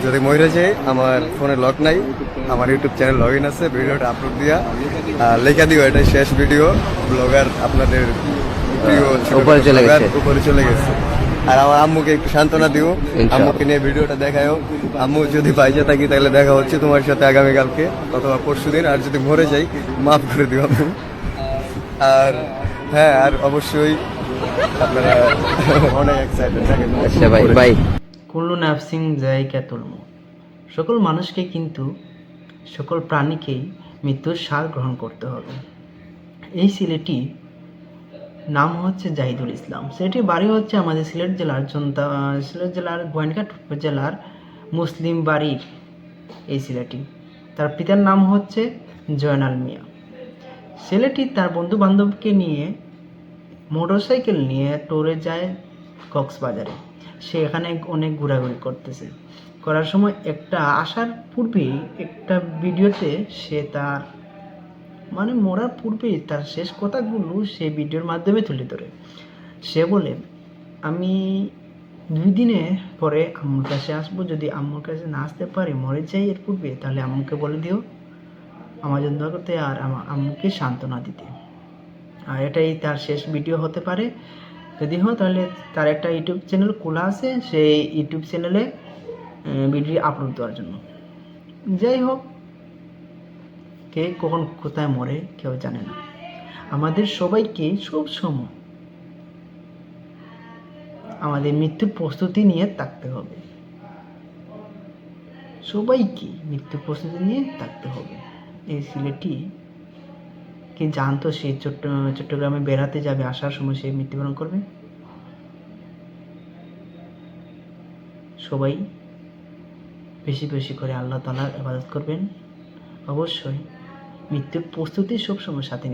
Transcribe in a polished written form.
যদি মরে যাই আমার ফোনে লক নাই, আমার ইউটিউব চ্যানেল লগ ইন আছে, ভিডিওটা আপলোড দিয়া লেখা দিও এটাই শেষ ভিডিও। ব্লগার আপনাদের প্রিয় উপরে চলে গেছে। আর আমার আম্মুকে একটু সান্ত্বনা দিও, আম্মুকে নিয়ে ভিডিওটা দেখাও। আম্মু যদি বাইজে থাকি তাহলে দেখা হচ্ছে তোমার সাথে আগামীকালকে অথবা পরশুদিন। আর যদি মরে যাই মাফ করে দিও আম্মু। আর হ্যাঁ, আর অবশ্যই আপনারা অনেক এক্সাইটেড থাকেন। আচ্ছা ভাই ভাই, কুল্লু নাফসিং যায়কাতুল মউত। সকল মানুষকে কিন্তু সকল প্রাণীকেই মৃত্যুর স্বাদ গ্রহণ করতে হবে। এই ছেলেটি নাম হচ্ছে জাহিদুল ইসলাম। ছেলেটির বাড়ি হচ্ছে আমাদের সিলেট জেলার গোয়েনঘাট উপজেলার মুসলিম বাড়ির এই ছেলেটি। তার পিতার নাম হচ্ছে জয়নাল মিয়া। ছেলেটি তার বন্ধু বান্ধবকে নিয়ে মোটরসাইকেল নিয়ে ট্যুরে যায় কক্সবাজারে। সে এখানে অনেক ঘোরাঘুরি করতেছে। করার সময় আসার পূর্বেই একটা ভিডিওতে সে তার মরার পূর্বেই তার শেষ কথাগুলো সে ভিডিওর মাধ্যমে তুলে ধরে। সে বলে, আমি 2 দিনে পরে আম্মুর কাছে আসবো, যদি আম্মুর কাছে না আসতে পারি, মরে যাই এর পূর্বে, তাহলে আম্মুকে বলে দিও আমার জন্য দোয়া করতে আর আমার আম্মুকে সান্ত্বনা দিতে। আর এটাই তার শেষ ভিডিও হতে পারে। যদি হয় তাহলে তার একটা ইউটিউব চ্যানেল খোলা আছে, সেই ইউটিউব চ্যানেলে ভিডিও আপলোড দেওয়ার জন্য। যাই হোক, কে কখন কোথায় মরে কেউ জানে না। আমাদের সবাইকে সব সময় আমাদের মৃত্যুর প্রস্তুতি নিয়ে থাকতে হবে। সবাইকে মৃত্যুর প্রস্তুতি নিয়ে থাকতে হবে। এই ছেলেটি কি জানতো সে চট্টগ্রামে বেড়াতে যাবে, আসার সময় সে মৃত্যুবরণ করবে? সবাই বেশি বেশি করে আল্লাহ তাআলার ইবাদত করবেন। অবশ্যই মৃত্যুর প্রস্তুতি সবসময় সাথে